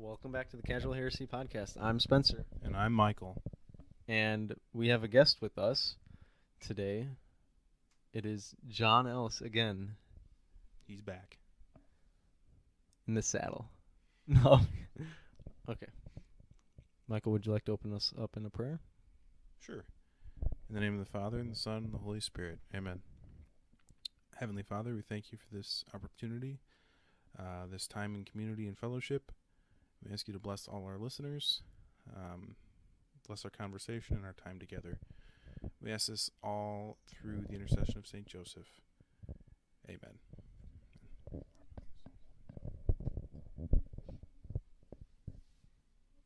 Welcome back to the Casual Heresy podcast. I'm Spencer, And I'm Michael. and we have a guest with us today. It is John Ellis again He's back. in the saddle. No. Okay. Michael, would you like to open us up in a prayer? Sure. In the name of the Father, and the Son, and the Holy Spirit. Amen. Heavenly Father, we thank you for this opportunity, this time in community and fellowship. We ask you to bless all our listeners, bless our conversation and our time together. We ask this all through the intercession of St. Joseph. Amen.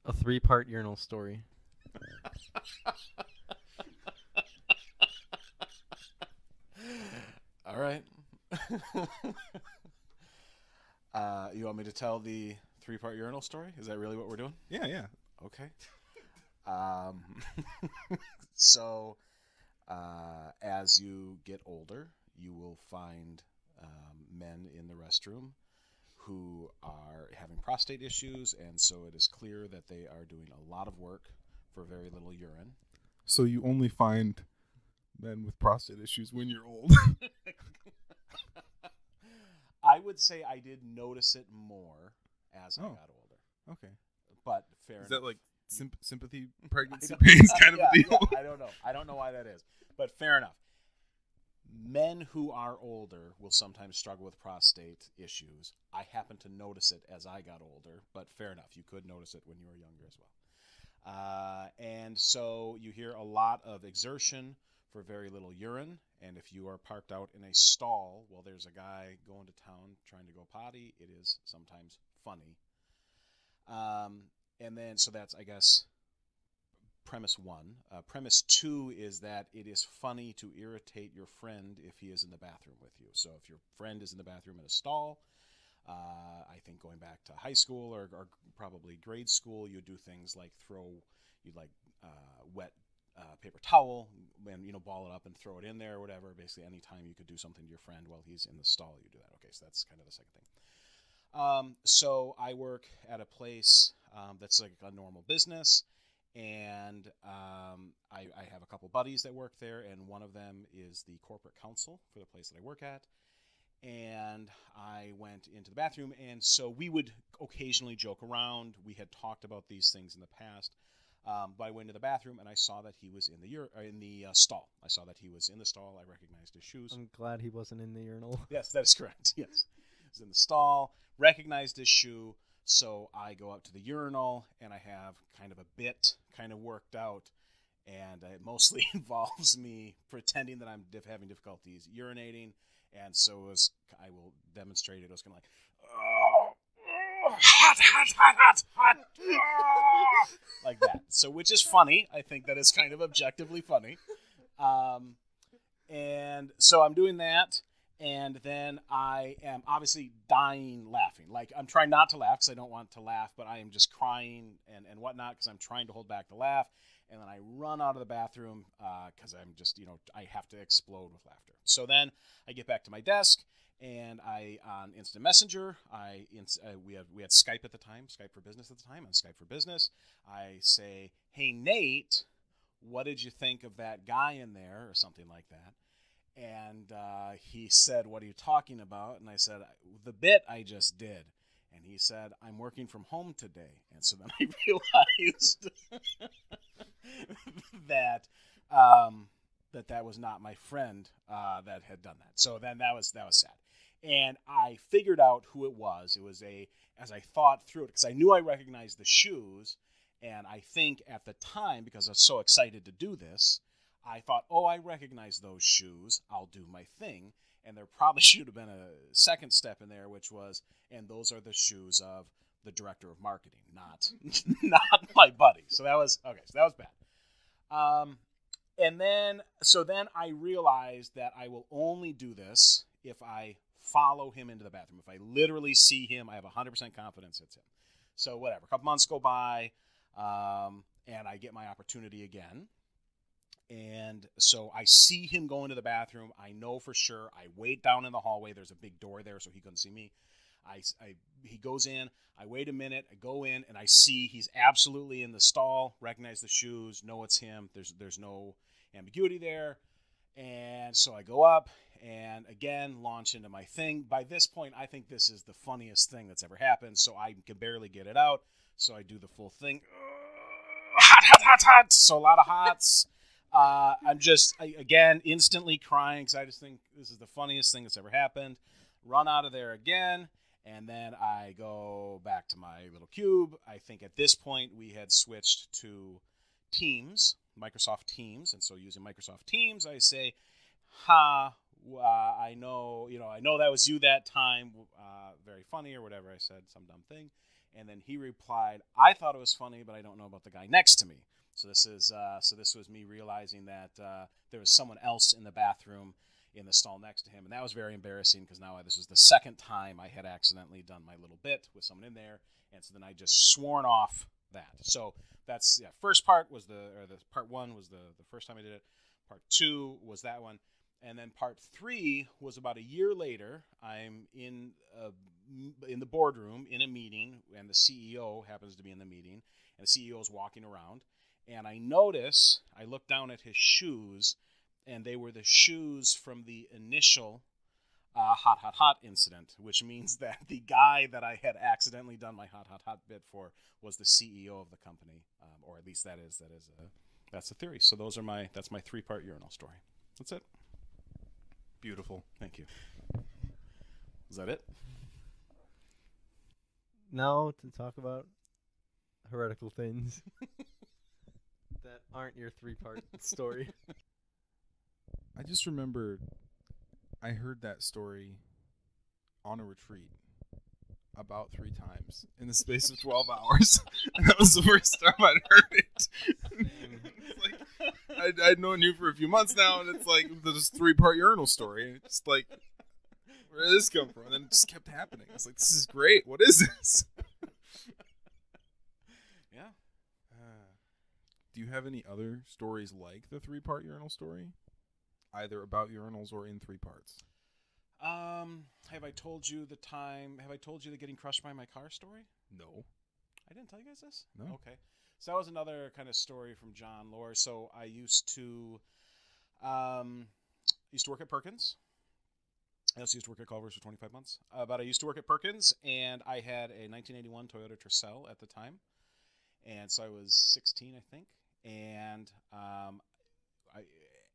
A 3-part urinal story. All right. You want me to tell the 3-part urinal story? Is that really what we're doing? Yeah. Okay. So, as you get older, you will find men in the restroom who are having prostate issues, and so it is clear that they are doing a lot of work for very little urine. So you only find men with prostate issues when you're old. I would say I did notice it more as I got older. Okay. But fair Is enough. that like sympathy pregnancy I don't- pains kind of yeah, a deal? yeah, I don't know. I don't know why that is. But fair enough. Men who are older will sometimes struggle with prostate issues. I happened to notice it as I got older, but fair enough. You could notice it when you were younger as well. And so you hear a lot of exertion for very little urine. And if you are parked out in a stall while there's a guy going to town trying to go potty, it is sometimes funny. And then, so that's, I guess, premise 1. Premise 2 is that it is funny to irritate your friend if he is in the bathroom with you. So if your friend is in the bathroom in a stall, I think going back to high school or probably grade school, you do things like wet paper towel and, ball it up and throw it in there or whatever. Basically, anytime you could do something to your friend while he's in the stall, you do that. Okay, so that's kind of the second thing. So I work at a place that's like a normal business, and I have a couple buddies that work there, and one of them is the corporate counsel for the place that I work at. And I went into the bathroom, and so we would occasionally joke around. We had talked about these things in the past. But I went into the bathroom, and I saw that he was in the stall. I saw that he was in the stall. I recognized his shoes. I'm glad he wasn't in the urinal. Yes, that is correct. Yes. He was in the stall, recognized his shoe, so I go up to the urinal, and I have kind of a bit kind of worked out, and it mostly involves me pretending that I'm having difficulties urinating, and so I will demonstrate it. It was kind of like, hot, like that. So, which is funny. I think that is kind of objectively funny. And so I'm doing that, and then I am obviously dying laughing. Like, I'm trying not to laugh because I don't want to laugh, but I am just crying and whatnot because I'm trying to hold back the laugh. And then I run out of the bathroom because I'm just, I have to explode with laughter. So then I get back to my desk, and I, on Instant Messenger, we had Skype at the time, Skype for Business at the time, on Skype for Business, I say, "Hey, Nate, what did you think of that guy in there?" or something like that. And he said, "What are you talking about?" And I said, "The bit I just did." And he said, "I'm working from home today." And so then I realized that was not my friend that had done that. So then that was sad. And I figured out who it was. It was as I thought through it, because I knew I recognized the shoes, and I think at the time, because I was so excited to do this, I thought, I recognize those shoes. I'll do my thing. And there probably should have been a second step in there, which was, and those are the shoes of the director of marketing, not my buddy. So that was okay. So that was bad. And then I realized that I will only do this if I follow him into the bathroom. If I literally see him, I have 100% confidence it's him. So whatever. A couple months go by, and I get my opportunity again. And so I see him go into the bathroom. I know for sure. I wait down in the hallway. There's a big door there, so he couldn't see me. he goes in. I wait a minute. I go in, and I see he's absolutely in the stall. Recognize the shoes. Know it's him. There's no ambiguity there. And so I go up and, again, launch into my thing. By this point, I think this is the funniest thing that's ever happened, so I can barely get it out. So I do the full thing. Hot, hot, hot, hot. So a lot of hots. I'm just, again, instantly crying because I just think this is the funniest thing that's ever happened. Run out of there again, and then I go back to my little cube. I think at this point we had switched to Teams, Microsoft Teams, and so using Microsoft Teams, I say, I know that was you that time, very funny or whatever. I said some dumb thing, and then he replied, I thought it was funny, but I don't know about the guy next to me. So this was me realizing that there was someone else in the bathroom in the stall next to him, and that was very embarrassing because now this was the second time I had accidentally done my little bit with someone in there, and so then I just sworn off that. So that's first part was the part one was the first time I did it. Part two was that one, and then part three was about a year later. I'm in the boardroom in a meeting, and the CEO happens to be in the meeting, and the CEO is walking around. And I look down at his shoes, and they were the shoes from the initial hot, hot, hot incident, which means that the guy that I had accidentally done my hot, hot, hot bit for was the CEO of the company, or at least that's the theory. So that's my 3-part urinal story. That's it. Beautiful. Thank you. Is that it? Now to talk about heretical things that aren't your 3-part story. I just remember I heard that story on a retreat about 3 times in the space of 12 hours. And that was the first time I'd heard it. It's like, I'd known you for a few months now, and it's like this 3-part urinal story. And it's like, where did this come from? And then it just kept happening. I was like, this is great. What is this? Yeah. Do you have any other stories like the 3-part urinal story? Either about urinals or in 3 parts? Have I told you the getting crushed by my car story? No. I didn't tell you guys this? No. Okay. So that was another kind of story from John Lore. So I used to work at Perkins. I also used to work at Culver's for 25 months. But I used to work at Perkins, and I had a 1981 Toyota Tercel at the time. And so I was 16, I think. And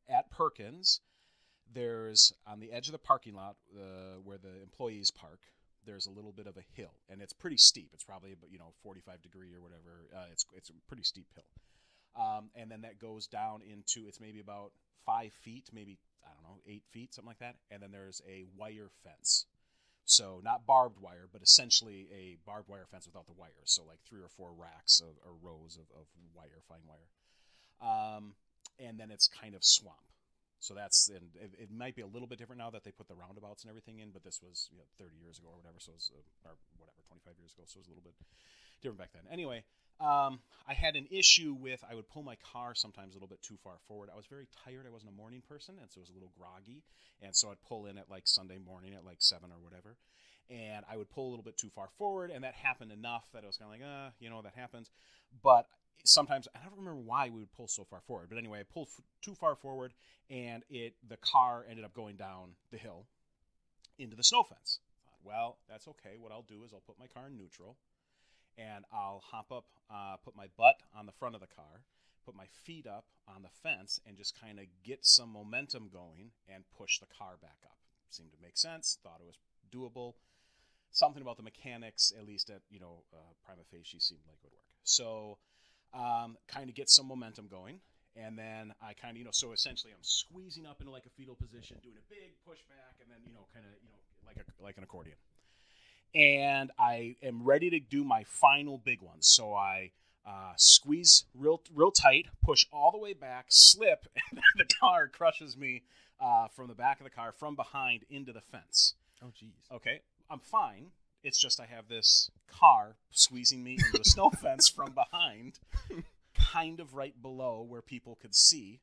at Perkins, there's on the edge of the parking lot where the employees park, there's a little bit of a hill, and it's pretty steep. It's probably 45 degree or whatever. It's a pretty steep hill, and then that goes down into it's maybe about 5 feet, maybe 8 feet, something like that. And then there's a wire fence, so not barbed wire, but essentially a barbed wire fence without the wires. So like 3 or 4 racks or rows of wire, fine wire. And then it's kind of swamp. So and it might be a little bit different now that they put the roundabouts and everything in, but this was 30 years ago or whatever, so it was, or whatever, 25 years ago, so it was a little bit different back then. Anyway, I had an issue with I would pull my car sometimes a little bit too far forward. I was very tired. I wasn't a morning person, and so it was a little groggy, and so I'd pull in at like Sunday morning at like 7 or whatever, and I would pull a little bit too far forward, and that happened enough that I was kind of like, that happens. But sometimes, I don't remember why we would pull so far forward, but anyway, I pulled too far forward, and the car ended up going down the hill into the snow fence. I thought, well, that's okay. What I'll do is I'll put my car in neutral, and I'll hop up, put my butt on the front of the car, put my feet up on the fence, and just kind of get some momentum going and push the car back up. Seemed to make sense. Thought it was doable. Something about the mechanics, at least at prima facie, seemed like it would work. So kind of get some momentum going, and then I kind of so essentially I'm squeezing up into like a fetal position, doing a big pushback, and then kind of like an accordion. And I am ready to do my final big one. So I squeeze real tight, push all the way back, slip, and the car crushes me from the back of the car from behind into the fence. Oh, geez. Okay, I'm fine. It's just I have this car squeezing me into the snow fence from behind, kind of right below where people could see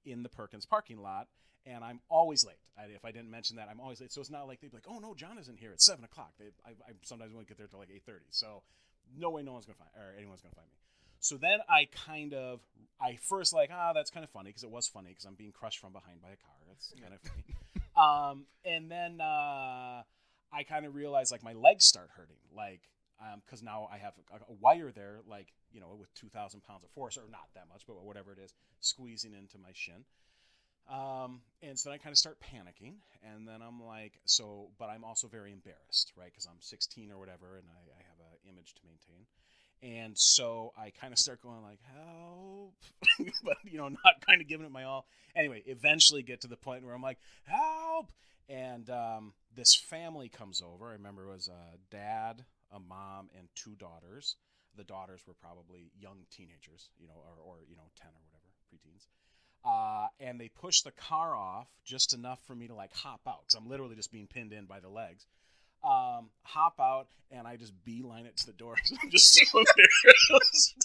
in the Perkins parking lot. and I'm always late. If I didn't mention that, I'm always late. So it's not like they'd be like, "Oh no, John isn't here. It's 7 o'clock." I sometimes won't get there till like 8:30. So no way, anyone's gonna find me. So then I first like, that's kind of funny because it was funny because I'm being crushed from behind by a car. That's kind of funny. And then I kind of realized like my legs start hurting, like because now I have a wire there, like with 2,000 pounds of force, or not that much, but whatever it is, squeezing into my shin. And so then I kind of start panicking, and then I'm like, but I'm also very embarrassed, right? Because I'm 16 or whatever, and I have an image to maintain. And so I kind of start going like, help, but, not kind of giving it my all. Anyway, eventually get to the point where I'm like, help. And this family comes over. I remember it was a dad, a mom, and 2 daughters. The daughters were probably young teenagers, or 10 or whatever, preteens. And they push the car off just enough for me to like hop out, because I'm literally just being pinned in by the legs. Hop out, and I just beeline it to the door. I'm just so embarrassed.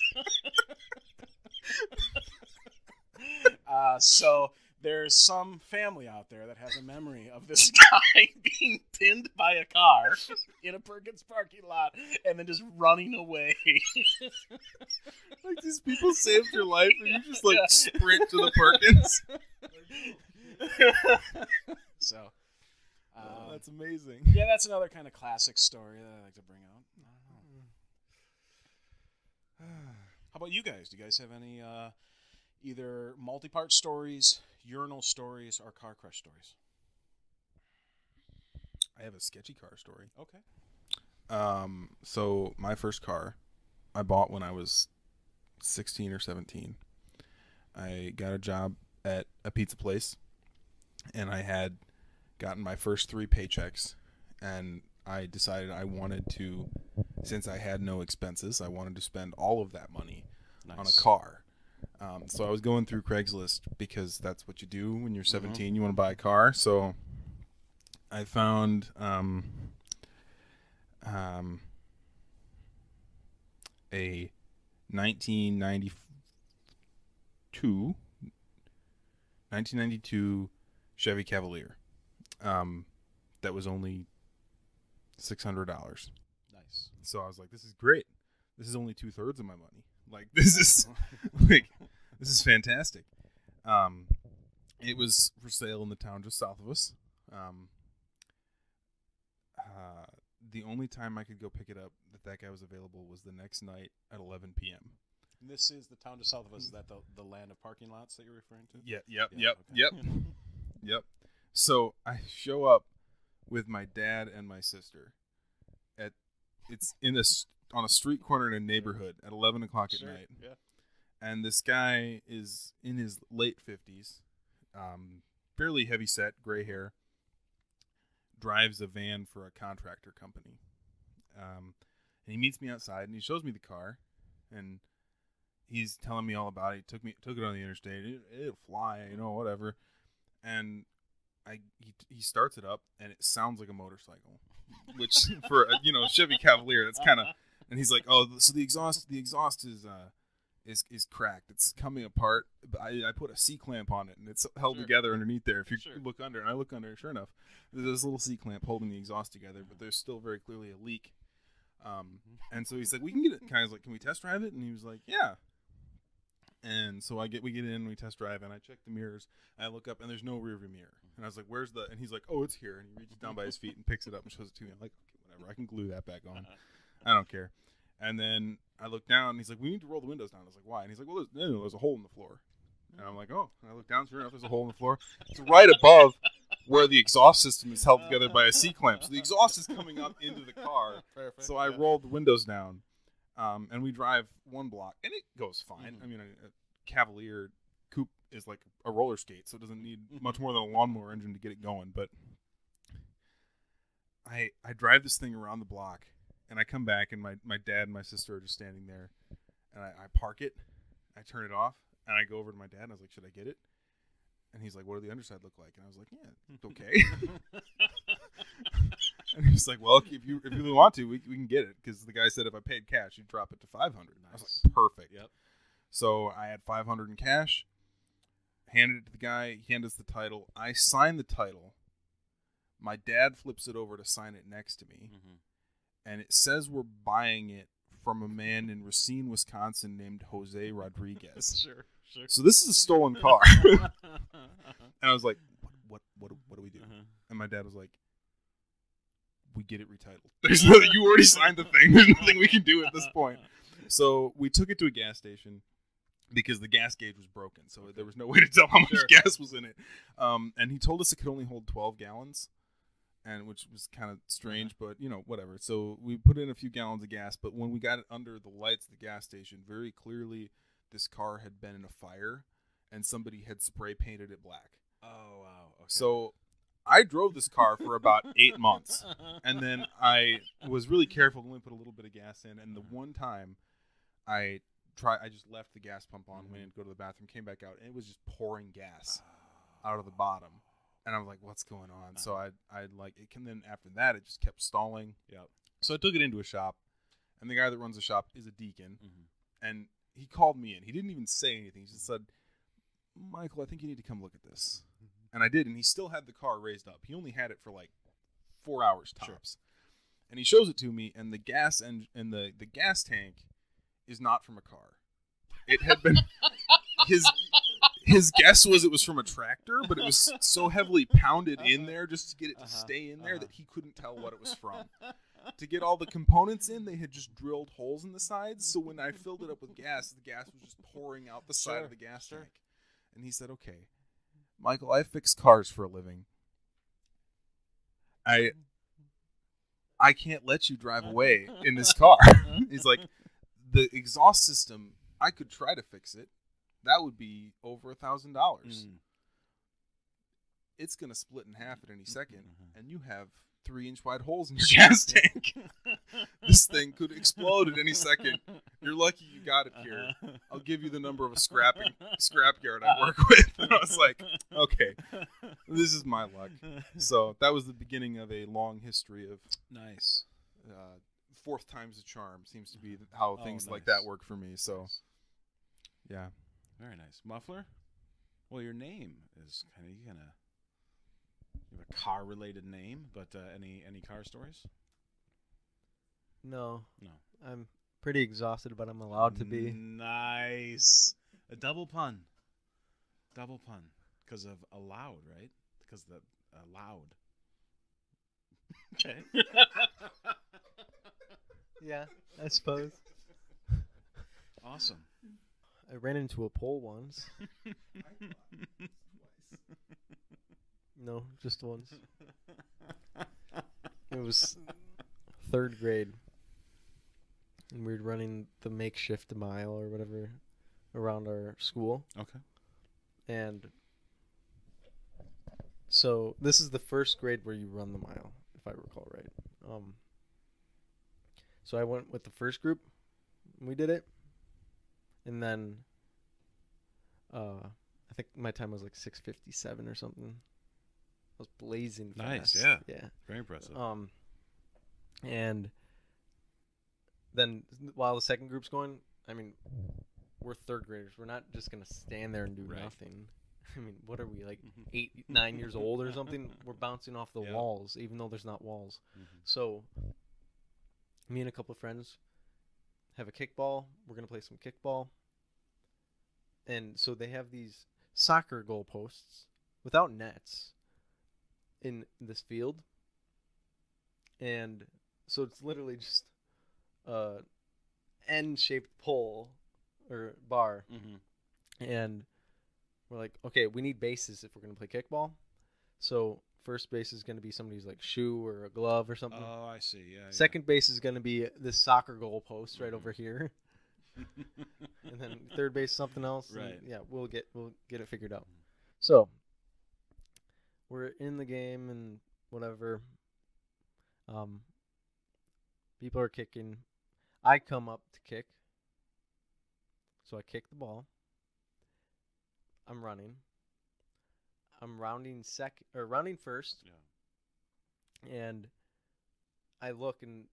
So there's some family out there that has a memory of this guy being pinned by a car in a Perkins parking lot and then just running away. Like these people saved your life and you just like sprint to the Perkins. So that's amazing. Yeah, that's another kind of classic story that I like to bring out. How about you guys? Do you guys have any either multi-part stories, urinal stories, or car crash stories? I have a sketchy car story. Okay. So my first car I bought when I was 16 or 17. I got a job at a pizza place, and I had gotten my first 3 paychecks, and I decided I wanted to, since I had no expenses, I wanted to spend all of that money on a car. So I was going through Craigslist because that's what you do when you're 17. You want to buy a car. So I found a 1992 Chevy Cavalier that was only $600. Nice. So I was like, this is great. This is only 2/3 of my money. Like, this is this is fantastic. It was for sale in the town just south of us. The only time I could go pick it up that guy was available was the next night at 11 p.m. And this is the town just south of us. Is that the land of parking lots that you're referring to? Yep. So I show up with my dad and my sister on a street corner in a neighborhood at 11 o'clock at night. Yeah. And this guy is in his late 50s, fairly heavy set, gray hair, drives a van for a contractor company. And he meets me outside and he shows me the car, and he's telling me all about it. He took it on the interstate. It'll fly, whatever. And he starts it up, and it sounds like a motorcycle, which for a Chevy Cavalier, that's kind of. And he's like, "Oh, so the exhaust is cracked. It's coming apart. But I put a C clamp on it, and it's held together underneath there. If you look under, and I look under, sure enough, there's this little C clamp holding the exhaust together, but there's still very clearly a leak. And so he's like, we can get it. Kind of like, can we test drive it? And he was like, yeah. And so we get in, we test drive, and I check the mirrors. And I look up, and there's no rear view mirror. And I was like, where's the? And he's like, oh, it's here. And he reaches down by his feet and picks it up and shows it to me. I'm like, okay, whatever. I can glue that back on. I don't care. And then I look down, and he's like, we need to roll the windows down. I was like, why? And he's like, well, there's a hole in the floor. And I'm like, oh. And I look down, sure enough, there's a hole in the floor. It's right above where the exhaust system is held together by a C clamp. So the exhaust is coming up into the car. Perfect. So I rolled the windows down, and we drive 1 block, and it goes fine. I mean, a Cavalier coupe is like a roller skate, so it doesn't need much more than a lawnmower engine to get it going. But I drive this thing around the block, and I come back, and my dad and my sister are just standing there, and I park it, I turn it off, and I go over to my dad, and I was like, should I get it? And he's like, what do the underside look like? And I was like, yeah, it's okay. And he's like, well, if you really want to, we can get it, because the guy said if I paid cash, he'd drop it to $500. I was like, perfect. Yep. So I had $500 in cash, handed it to the guy. He handed us the title. I signed the title. My dad flips it over to sign it next to me. Mm-hmm. And it says we're buying it from a man in Racine, Wisconsin named Jose Rodriguez. Sure. So this is a stolen car. And I was like, what do we do? And my dad was like, we get it retitled. There's no, you already signed the thing. There's nothing we can do at this point. So we took it to a gas station because the gas gauge was broken. So there was no way to tell how much gas was in it. And he told us it could only hold 12 gallons, and which was kind of strange, but, you know, whatever. So we put in a few gallons of gas, but when we got it under the lights of the gas station, very clearly this car had been in a fire, and somebody had spray painted it black. Oh, wow. Okay. So I drove this car for about 8 months, and then I was really careful to only put a little bit of gas in. And the one time I just left the gas pump on, went in, go to the bathroom, came back out, and it was just pouring gas out of the bottom. And I was like, "What's going on?" So I like it. And then after that, it just kept stalling. Yep. So I took it into a shop, and the guy that runs the shop is a deacon, and he called me in. He didn't even say anything. He just said, "Michael, I think you need to come look at this." And I did, and he still had the car raised up. He only had it for like 4 hours tops. And he shows it to me, and the gas and the gas tank is not from a car. It had been his guess was it was from a tractor, but it was so heavily pounded in there just to get it to stay in there that he couldn't tell what it was from. To get all the components in, they had just drilled holes in the sides, so when I filled it up with gas, the gas was just pouring out the side of the gas tank. And he said, "Okay, Michael, I fix cars for a living. I can't let you drive away in this car." He's like, "The exhaust system, I could try to fix it. That would be over $1,000. It's going to split in half at any second, and you have 3-inch wide holes in your gas tank. This thing could explode at any second. You're lucky you got it here. I'll give you the number of a scrapyard I work with." And I was like, okay, this is my luck. So that was the beginning of a long history of Nice. Fourth time's a charm seems to be how things like that work for me. So, yeah. Very nice. Muffler? Well, your name is kind of, you have a car-related name, but any car stories? No. No. I'm pretty exhausted, but I'm allowed to be. Nice. A double pun. Double pun. Because of allowed, right? Because the allowed. Okay. Yeah, I suppose. Awesome. I ran into a pole once. No, just once. It was 3rd grade. And we were running the makeshift mile or whatever around our school. Okay. And so this is the 1st grade where you run the mile, if I recall right. So I went with the first group. And we did it. And then I think my time was like 6:57 or something. I was blazing Nice, fast. yeah. Yeah. Very impressive. And then while the second group's going, I mean, we're 3rd graders. We're not just going to stand there and do nothing. I mean, what are we, like 8, 9 years old or something? We're bouncing off the walls, even though there's not walls. So me and a couple of friends have a kickball. We're going to play some kickball. And so they have these soccer goalposts without nets in this field. And so it's literally just a N-shaped pole or bar. And we're like, okay, we need bases if we're going to play kickball. So first base is going to be somebody's like shoe or a glove or something. Oh, I see. Yeah. Second base is going to be this soccer goalpost right over here. And then third base something else. Right. Yeah, we'll get it figured out. So we're in the game and whatever. People are kicking. I come up to kick. So I kick the ball. I'm running. I'm rounding first. Yeah. And I look and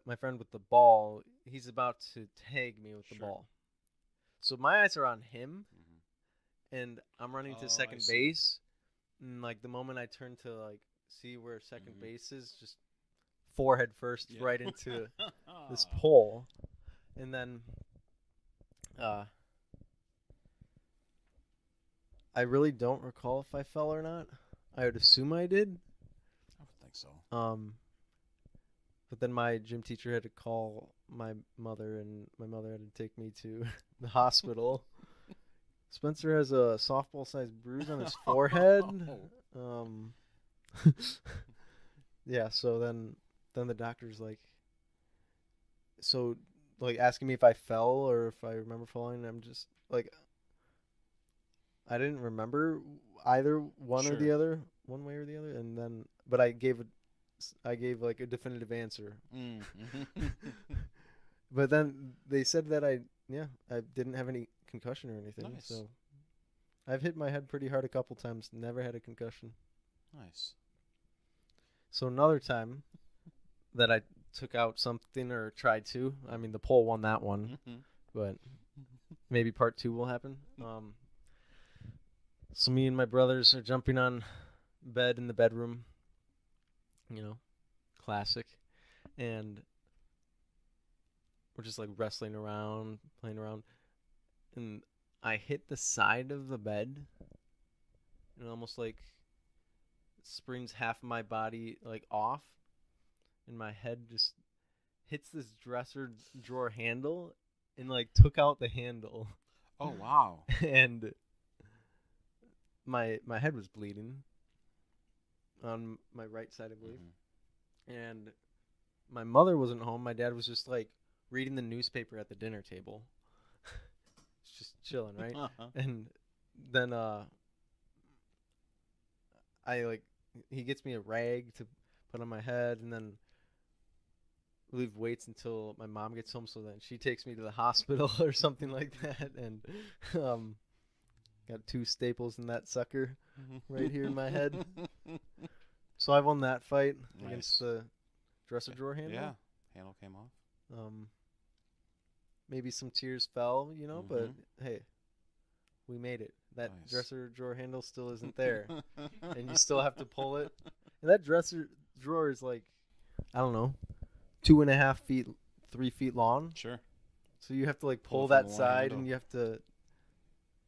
my friend with the ball, he's about to tag me with the ball. So my eyes are on him, and I'm running Oh, to I second see. base, and like the moment I turn to like see where second base is, just forehead first Yeah. right into this pole, and then I really don't recall if I fell or not. I would assume I did. I would think so. But then my gym teacher had to call my mother, and my mother had to take me to the hospital. Spencer has a softball-sized bruise on his forehead. Yeah. So then the doctor's like, so like asking me if I fell or if I remember falling. I'm just like, I didn't remember either one or the Sure. other, one way or the other. And then, but I gave like a definitive answer. But then they said that I didn't have any concussion or anything. Nice. So I've hit my head pretty hard a couple times. Never had a concussion. Nice. So another time that I took out something or tried to, I mean the pole won that one, but maybe part 2 will happen. So me and my brothers are jumping on bed in the bedroom. You know, classic, and we're just like wrestling around, playing around, and I hit the side of the bed, and almost like springs half of my body like off, and my head just hits this dresser drawer handle, and like took out the handle. Oh wow. And my head was bleeding on my right side, I believe. And my mother wasn't home. My dad was just like reading the newspaper at the dinner table. It's just chilling, right? And then he gets me a rag to put on my head, and then leave waits until my mom gets home, so then she takes me to the hospital or something like that. And got 2 staples in that sucker right here in my head. So I won that fight against the dresser drawer handle. Yeah, handle came off. Maybe some tears fell, but hey, we made it. That Nice. dresser drawer handle still isn't there, and you still have to pull it. And that dresser drawer is like, I don't know, 2.5 feet, 3 feet long. Sure. So you have to like Pull pull it from that the one side, handle. and you have to,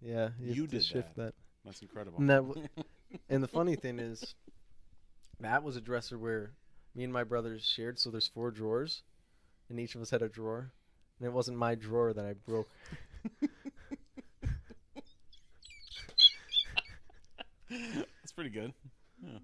You have to did shift that. That's incredible. And the funny thing is, that was a dresser where me and my brothers shared. So there's 4 drawers, and each of us had a drawer, and it wasn't my drawer that I broke. That's pretty good. Yeah.